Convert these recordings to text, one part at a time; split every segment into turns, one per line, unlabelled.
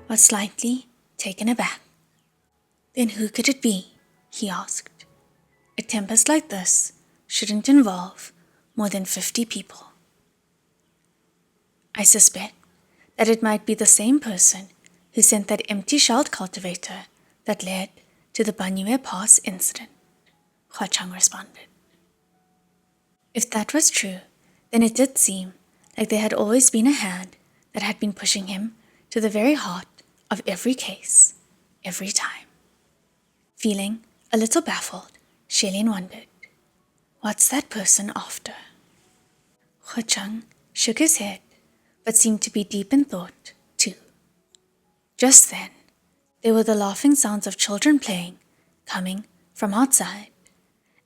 was slightly taken aback. Then who could it be? He asked. A tempest like this shouldn't involve more than 50 people. I suspect that it might be the same person who sent that empty-shelled cultivator that led to the Banyue Pass incident, Hua Chang responded. If that was true, then it did seem like there had always been a hand that had been pushing him to the very heart of every case, every time. Feeling a little baffled, Shelin wondered, what's that person after? Hua Chang shook his head, but seemed to be deep in thought, too. Just then, there were the laughing sounds of children playing, coming from outside,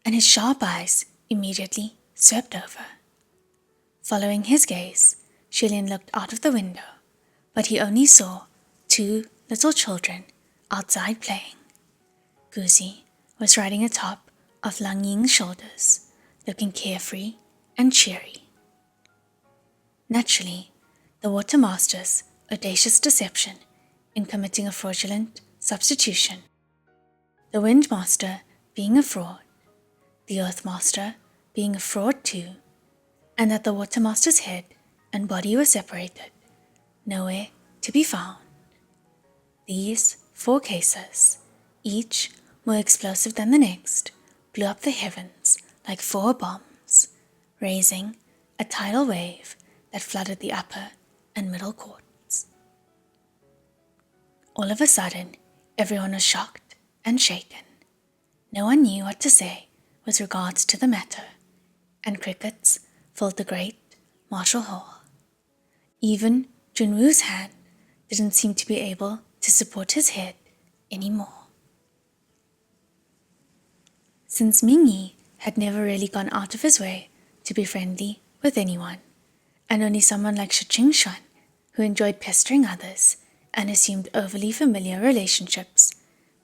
and his sharp eyes immediately swept over. Following his gaze, Shelin looked out of the window, but he only saw 2 little children outside playing. Guzi was riding atop of Lang Ying's shoulders, looking carefree and cheery. Naturally, the Watermaster's audacious deception in committing a fraudulent substitution, the Windmaster being a fraud, the Earthmaster being a fraud too, and that the Watermaster's head and body were separated, nowhere to be found. These 4 cases, each more explosive than the next, blew up the heavens like 4 bombs, raising a tidal wave that flooded the upper and middle courts. All of a sudden, everyone was shocked and shaken. No one knew what to say with regards to the matter, and crickets filled the great martial hall. Even Junwu's hand didn't seem to be able to support his head anymore. Since Mingyi had never really gone out of his way to be friendly with anyone, and only someone like Shi Qingshuan, who enjoyed pestering others and assumed overly familiar relationships,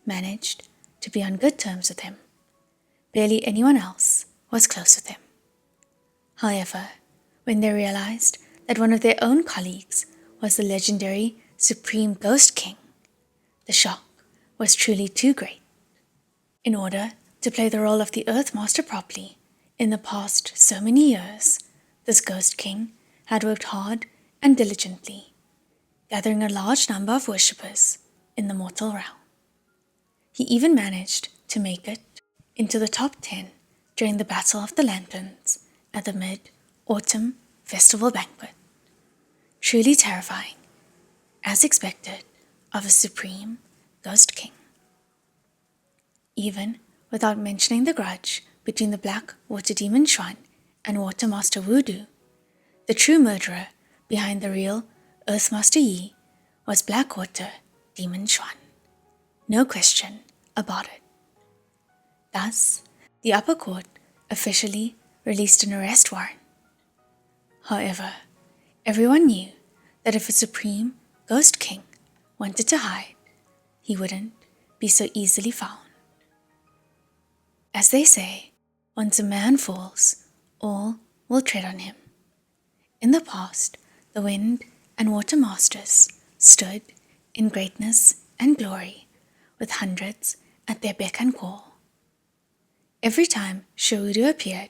managed to be on good terms with him, barely anyone else was close with him. However, when they realized that one of their own colleagues was the legendary Supreme Ghost King, the shock was truly too great. In order to play the role of the Earthmaster properly, in the past so many years, this Ghost King had worked hard and diligently, gathering a large number of worshippers in the mortal realm. He even managed to make it into the top 10 during the Battle of the Lanterns at the Mid-Autumn Festival Banquet. Truly terrifying, as expected of a Supreme Ghost King. Even without mentioning the grudge between the Black Water Demon Xuan and Watermaster Wudu, the true murderer behind the real Earthmaster Yi was Blackwater Demon Xuan. No question about it. Thus, the upper court officially released an arrest warrant. However, everyone knew that if a Supreme Ghost King wanted to hide, he wouldn't be so easily found. As they say, once a man falls, all will tread on him. In the past, the Wind and Water Masters stood in greatness and glory, with hundreds at their beck and call. Every time Shaudu appeared,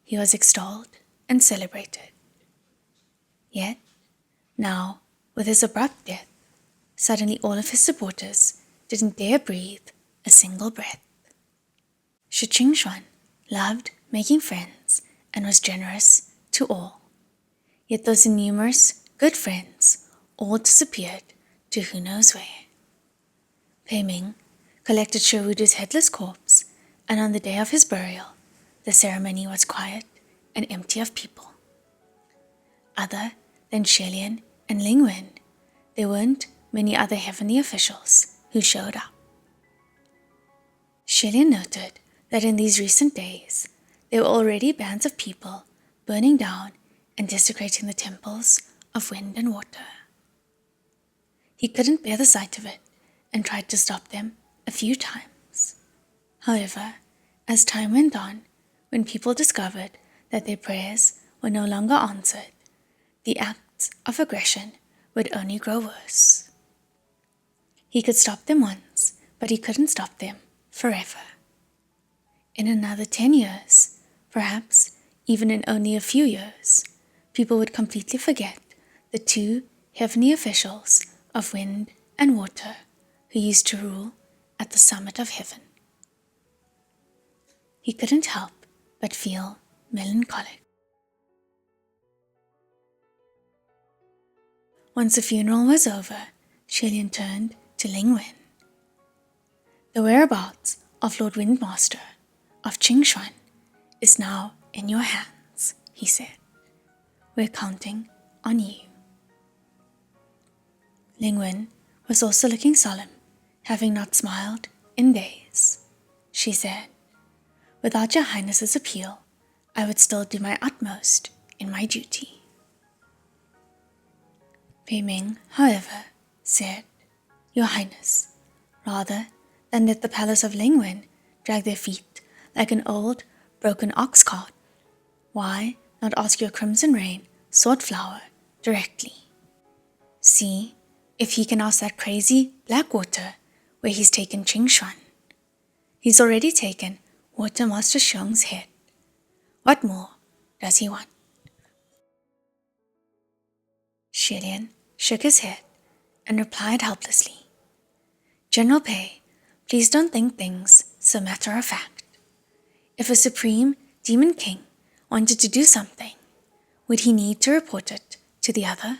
he was extolled and celebrated. Yet, now, with his abrupt death, suddenly all of his supporters didn't dare breathe a single breath. Shi Qingshuan loved making friends and was generous to all. Yet those numerous good friends all disappeared to who knows where. Pei Ming collected Shaudu's headless corpse, and on the day of his burial, the ceremony was quiet and empty of people. Other than Shelian and Ling Wen, there weren't many other heavenly officials who showed up. Shelian noted that in these recent days, there were already bands of people burning down and desecrating the temples of wind and water. He couldn't bear the sight of it and tried to stop them a few times. However, as time went on, when people discovered that their prayers were no longer answered, the acts of aggression would only grow worse. He could stop them once, but he couldn't stop them forever. In another 10 years, perhaps even in only a few years, people would completely forget the two heavenly officials of wind and water who used to rule at the summit of heaven. He couldn't help but feel melancholic. Once the funeral was over, Shelian turned to Ling Wen. The whereabouts of Lord Windmaster of Qingshuan is now in your hands, he said. We're counting on you. Ling Wen was also looking solemn, having not smiled in days. She said, without your highness's appeal, I would still do my utmost in my duty. Pei Ming, however, said, Your Highness, rather than let the palace of Ling Wen drag their feet like an old, broken ox cart, why not ask your Crimson Rain sword flower directly? See if he can ask that crazy Blackwater where he's taken Qingshuan. He's already taken Water Master Xiong's head. What more does he want? Shelian shook his head and replied helplessly, General Pei, please don't think things so matter-of-fact. If a supreme demon king wanted to do something, would he need to report it to the other?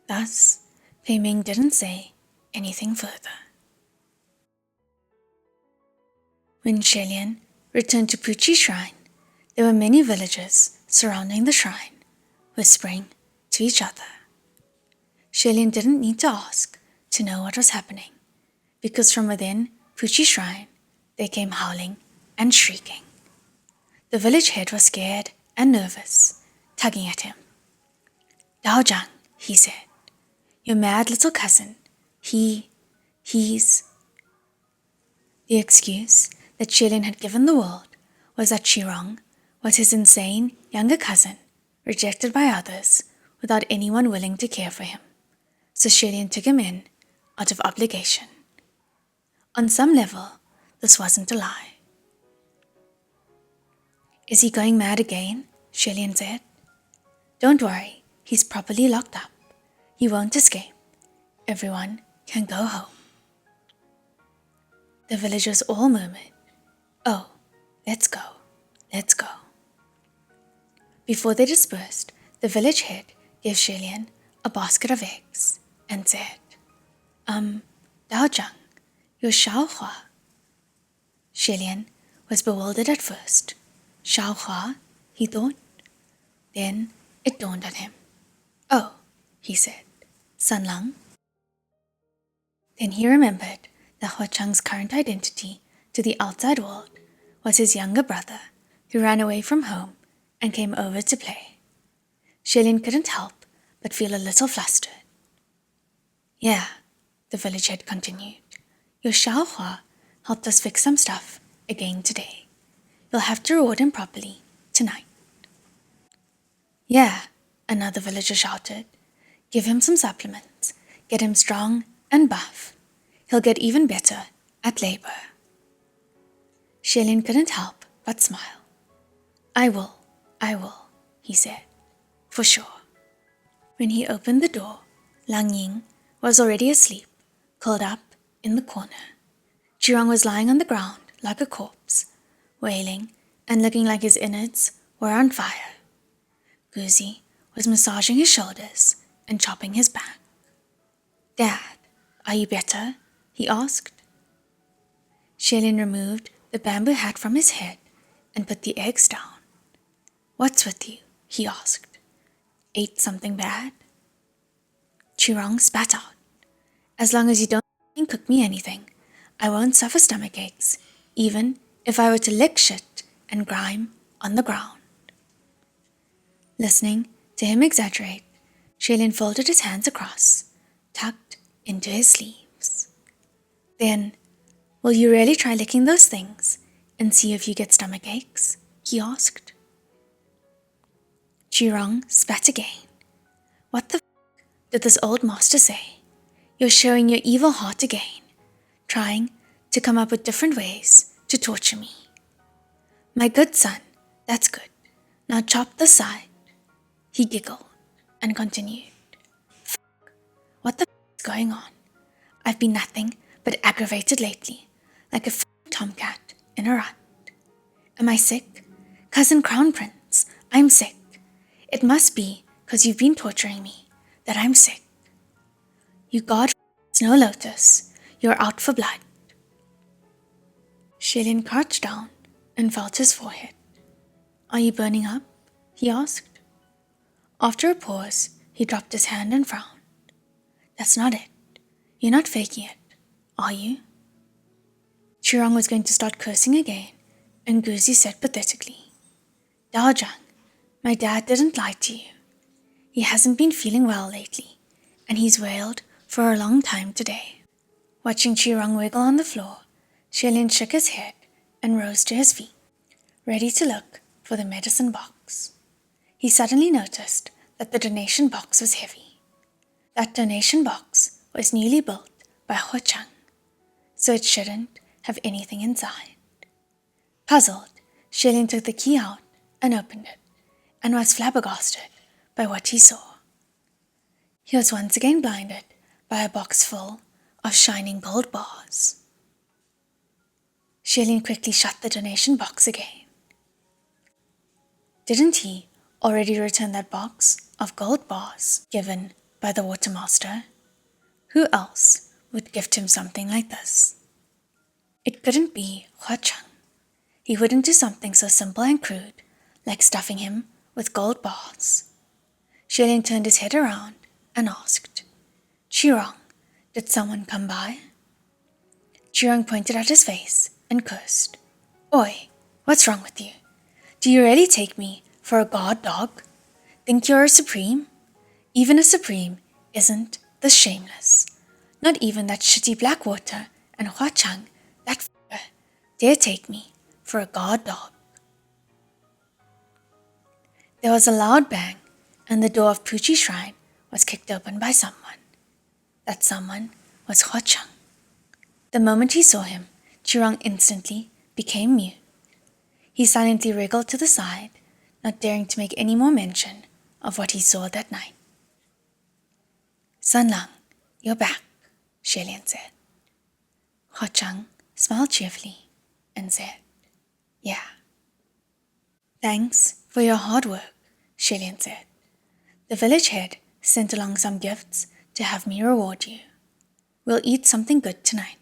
Thus, Pei Ming didn't say anything further. When Shelian returned to Puchi Shrine, there were many villagers surrounding the shrine, whispering to each other. Shelian didn't need to ask to know what was happening, because from within Puchi Shrine they came howling and shrieking. The village head was scared and nervous, tugging at him. Dao Zhang, he said, your mad little cousin, he's... The excuse that Shelian had given the world was that Qirong was his insane younger cousin, rejected by others without anyone willing to care for him. So Shelian took him in out of obligation. On some level, this wasn't a lie. Is he going mad again? Shelian said. Don't worry, he's properly locked up. He won't escape. Everyone can go home. The villagers all murmured, Oh, let's go, let's go. Before they dispersed, the village head gave Shelian a basket of eggs and said, Dao Zhang, your Shaohua. Shelian was bewildered at first. Shaohua, he thought. Then it dawned on him. Oh, he said, Sanlang. Then he remembered that Hua Chang's current identity to the outside world was his younger brother who ran away from home and came over to play. Shelian couldn't help but feel a little flustered. Yeah, the village head continued. Your Shaohua helped us fix some stuff again today. You'll have to reward him properly tonight. Yeah, another villager shouted. Give him some supplements. Get him strong and buff. He'll get even better at labor. Shelian couldn't help but smile. I will, he said, for sure. When he opened the door, Lang Ying was already asleep, curled up in the corner. Qirong was lying on the ground like a corpse, wailing and looking like his innards were on fire. Guzi was massaging his shoulders and chopping his back. Dad, are you better? He asked. Shelian removed the bamboo hat from his head and put the eggs down. What's with you? He asked. Ate something bad? Qirong spat out. As long as you don't cook me anything, I won't suffer stomach aches, even if I were to lick shit and grime on the ground. Listening to him exaggerate, Shelian folded his hands across, tucked into his sleeves. Then, will you really try licking those things and see if you get stomach aches? He asked. Qirong spat again. What the f*** did this old master say? You're showing your evil heart again, trying to come up with different ways to torture me. My good son, that's good. Now chop this side. He giggled and continued. What the is going on? I've been nothing but aggravated lately, like a tomcat in a rut. Am I sick? Cousin Crown Prince, I'm sick. It must be 'cause you've been torturing me that I'm sick. You god Snow Lotus, you're out for blood. Shilin crouched down and felt his forehead. Are you burning up? He asked. After a pause, he dropped his hand and frowned. That's not it. You're not faking it, are you? Chirong was going to start cursing again, and Guzi said pathetically, Daojang, my dad didn't lie to you. He hasn't been feeling well lately, and he's wailed for a long time today. Watching Chirong wiggle on the floor, Shilin shook his head and rose to his feet, ready to look for the medicine box. He suddenly noticed that the donation box was heavy. That donation box was newly built by Ho Chang, so it shouldn't have anything inside. Puzzled, Shilin took the key out and opened it, and was flabbergasted by what he saw. He was once again blinded by a box full of shining gold bars. Shilin quickly shut the donation box again. Didn't he already return that box of gold bars given by the Watermaster? Who else would gift him something like this? It couldn't be Hua Chang. He wouldn't do something so simple and crude like stuffing him with gold bars. Shilin turned his head around and asked, Chirong, did someone come by? Chirong pointed at his face and cursed. Oi, what's wrong with you? Do you really take me for a god dog? Think you're a supreme? Even a supreme isn't this shameless. Not even that shitty Blackwater and Hua Chang, that f***er, dare take me for a god dog. There was a loud bang, and the door of Poochie Shrine was kicked open by someone. That someone was Hua Chang. The moment he saw him, Chirong instantly became mute. He silently wriggled to the side, not daring to make any more mention of what he saw that night. San Lang, you're back, Shilin said. Hua Chang smiled cheerfully and said, Yeah. Thanks for your hard work, Shilin said. The village head sent along some gifts to have me reward you. We'll eat something good tonight.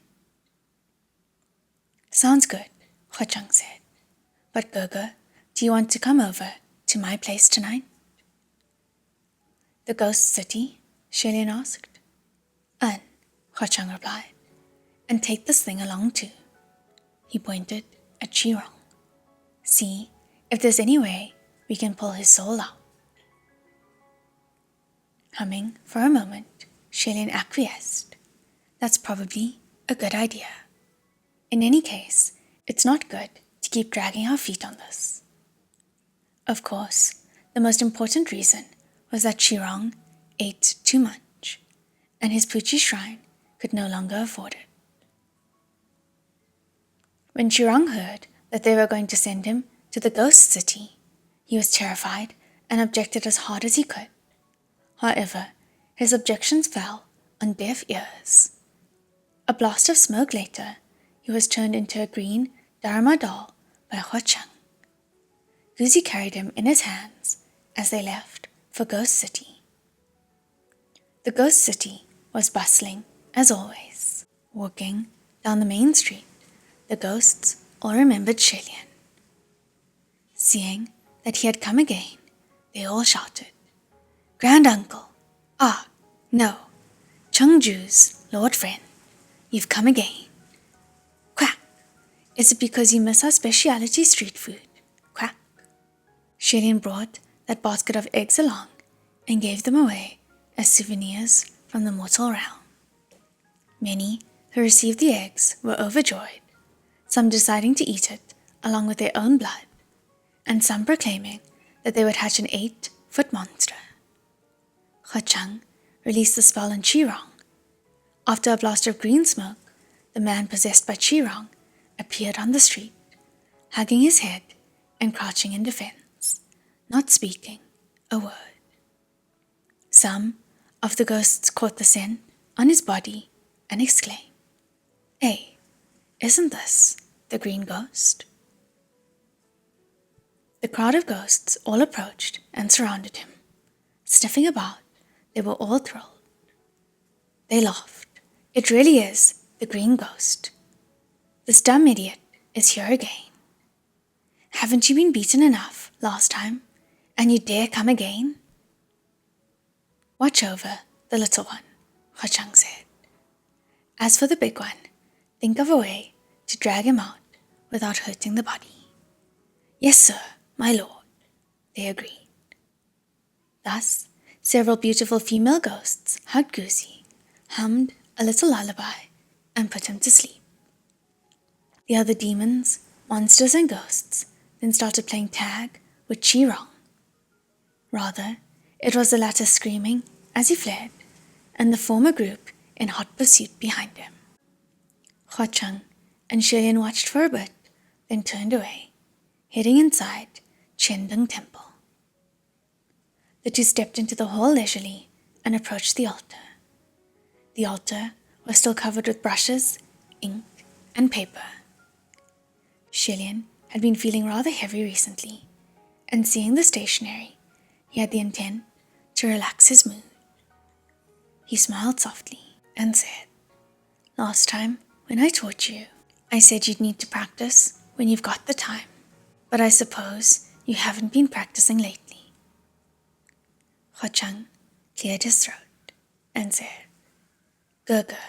Sounds good, Hua Chang said. But Gogo, do you want to come over to my place tonight? The ghost city? Shilin asked. Hua Chang replied. And take this thing along too. He pointed at Chirong. See if there's any way we can pull his soul out. Humming for a moment, Shilin acquiesced. That's probably a good idea. In any case, it's not good to keep dragging our feet on this. Of course, the most important reason was that Chirong ate too much, and his Poochie Shrine could no longer afford it. When Chirong heard that they were going to send him to the ghost city, he was terrified and objected as hard as he could. However, his objections fell on deaf ears. A blast of smoke later, he was turned into a green Dharma doll by Hua Chang. Guzi carried him in his hands as they left for Ghost City. The Ghost City was bustling as always. Walking down the main street, the ghosts all remembered Shilin. Seeing that he had come again, they all shouted, Grand Uncle! Ah, no, Chengju's Lord Friend, you've come again. Quack! Is it because you miss our speciality street food? Quack! Shilin brought that basket of eggs along and gave them away as souvenirs from the mortal realm. Many who received the eggs were overjoyed, some deciding to eat it along with their own blood, and some proclaiming that they would hatch an 8-foot monster. Hua Chang released the spell on Chirong. After a blast of green smoke, the man possessed by Qirong appeared on the street, hugging his head and crouching in defense, not speaking a word. Some of the ghosts caught the scent on his body and exclaimed, "Hey, isn't this the green ghost?" The crowd of ghosts all approached and surrounded him. Sniffing about, they were all thrilled. They laughed. "It really is the green ghost. This dumb idiot is here again. Haven't you been beaten enough last time, and you dare come again?" "Watch over the little one," Huachang said. "As for the big one, think of a way to drag him out without hurting the body." "Yes, sir, my lord," they agreed. Thus, several beautiful female ghosts hugged Goosey, hummed a little lullaby, and put him to sleep. The other demons, monsters, and ghosts then started playing tag with Qirong. Rather, it was the latter screaming as he fled, and the former group in hot pursuit behind him. Huacheng and Shilian watched for a bit, then turned away, heading inside Qiandeng Temple. The two stepped into the hall leisurely and approached the altar. The altar was still covered with brushes, ink, and paper. Shilian had been feeling rather heavy recently, and seeing the stationery, he had the intent to relax his mood. He smiled softly and said, "Last time, when I taught you, I said you'd need to practice when you've got the time, but I suppose you haven't been practicing lately." Huacheng cleared his throat and said, "Gege,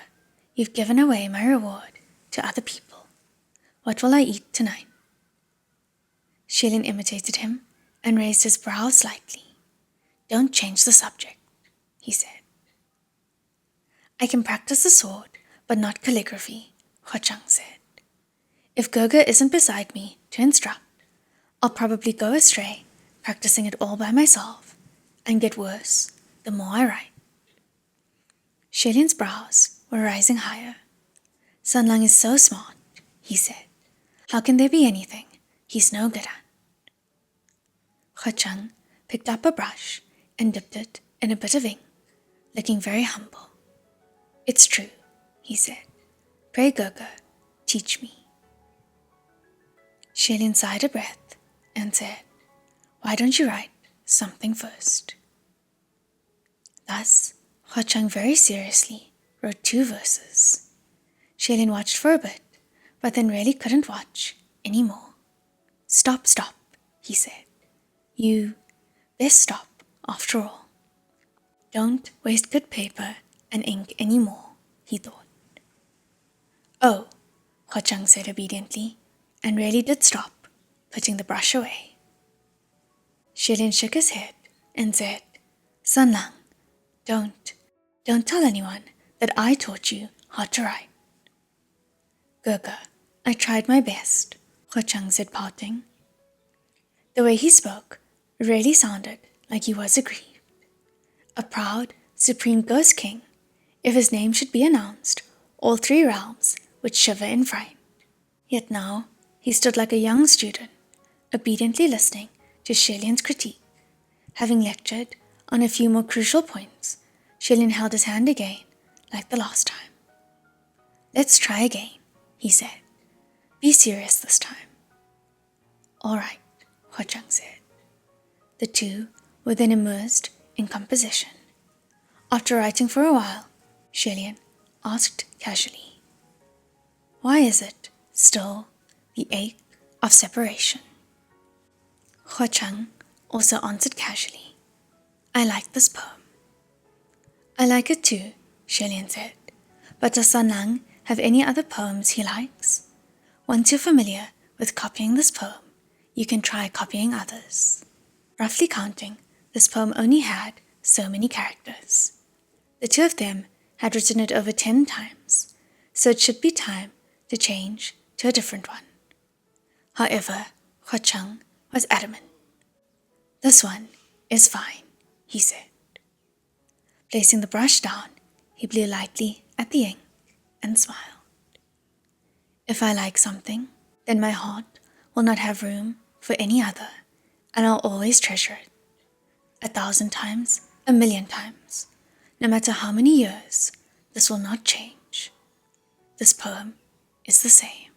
you've given away my reward to other people. What will I eat tonight?" Shilin imitated him and raised his brow slightly. "Don't change the subject," he said. "I can practice the sword, but not calligraphy," Huacheng said. "If Gege isn't beside me to instruct, I'll probably go astray, practicing it all by myself, and get worse the more I write." Shilin's brows were rising higher. "Sanlang is so smart," he said. "How can there be anything he's no good at?" Huacheng picked up a brush and dipped it in a bit of ink, looking very humble. "It's true," he said. "Pray, Gege, teach me." Shilin sighed a breath and said, "Why don't you write something first?" Thus, Huacheng very seriously wrote 2 verses. Shilin watched for a bit, but then really couldn't watch any more. Stop, he said. "You best stop after all. Don't waste good paper and ink any more," he thought. "Oh," Huacheng said obediently, and really did stop, putting the brush away. Shilin shook his head and said, "Sanlang, don't tell anyone that I taught you how to write." "Gege, I tried my best," Huacheng said, pouting. The way he spoke really sounded like he was aggrieved. A proud, supreme ghost king, if his name should be announced, all 3 realms would shiver in fright. Yet now he stood like a young student, obediently listening to Shilian's critique. Having lectured on a few more crucial points, Shilian held his hand again, like the last time. "Let's try again," he said. "Be serious this time." "All right," Huacheng said. The two were then immersed in composition. After writing for a while, Shilian asked casually, "Why is it still the ache of separation?" Huacheng also answered casually, "I like this poem." "I like it too," Shilian said, "but does Sanlang have any other poems he likes? Once you're familiar with copying this poem, you can try copying others." Roughly counting, this poem only had so many characters. The 2 of them had written it over 10 times, so it should be time to change to a different one. However, Huacheng was adamant. "This one is fine," he said. Placing the brush down, He blew lightly at the ink and smiled. If I like something, then my heart will not have room for any other, and I'll always treasure it. 1,000 times, 1,000,000 times. No matter how many years, this will not change. This poem is the same.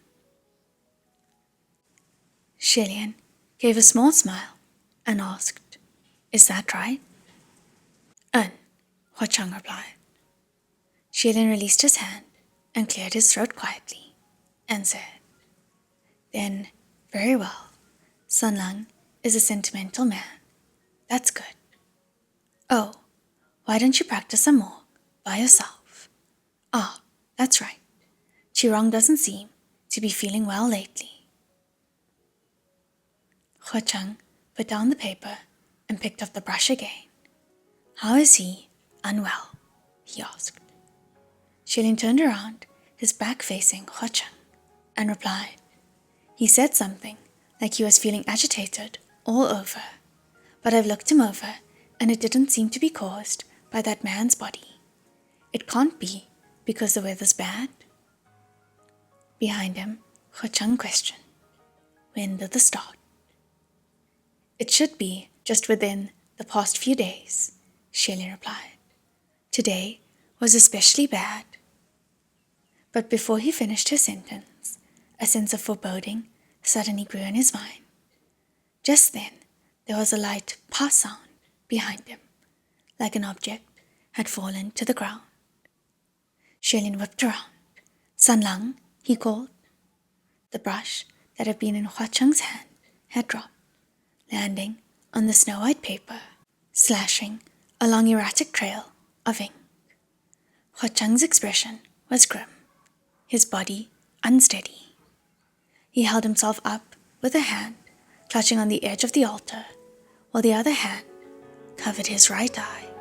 Shilian gave a small smile and asked, "Is that right?" Hua Cheng replied. Shilian released his hand and cleared his throat quietly and said, "Then, very well. San Lang is a sentimental man. That's good. Oh, why don't you practice some more by yourself? Ah, that's right. Qirong doesn't seem to be feeling well lately." Hua Cheng put down the paper and picked up the brush again. "How is he unwell?" he asked. Shilian turned around, his back facing Hua Cheng, and replied, "He said something like he was feeling agitated all over, but I've looked him over and it didn't seem to be caused by that man's body. It can't be because the weather's bad." Behind him, Hua Cheng questioned, "When did this start?" "It should be just within the past few days," Shilian replied. "Today was especially bad." But before he finished his sentence, a sense of foreboding suddenly grew in his mind. Just then, there was a light pa sound behind him, like an object had fallen to the ground. Shilian whipped around. "San Lang," he called. The brush that had been in Hua Cheng's hand had dropped, landing on the snow-white paper, slashing a long erratic trail of ink. Hua Cheng's expression was grim, his body unsteady. He held himself up with a hand clutching on the edge of the altar, while the other hand covered his right eye.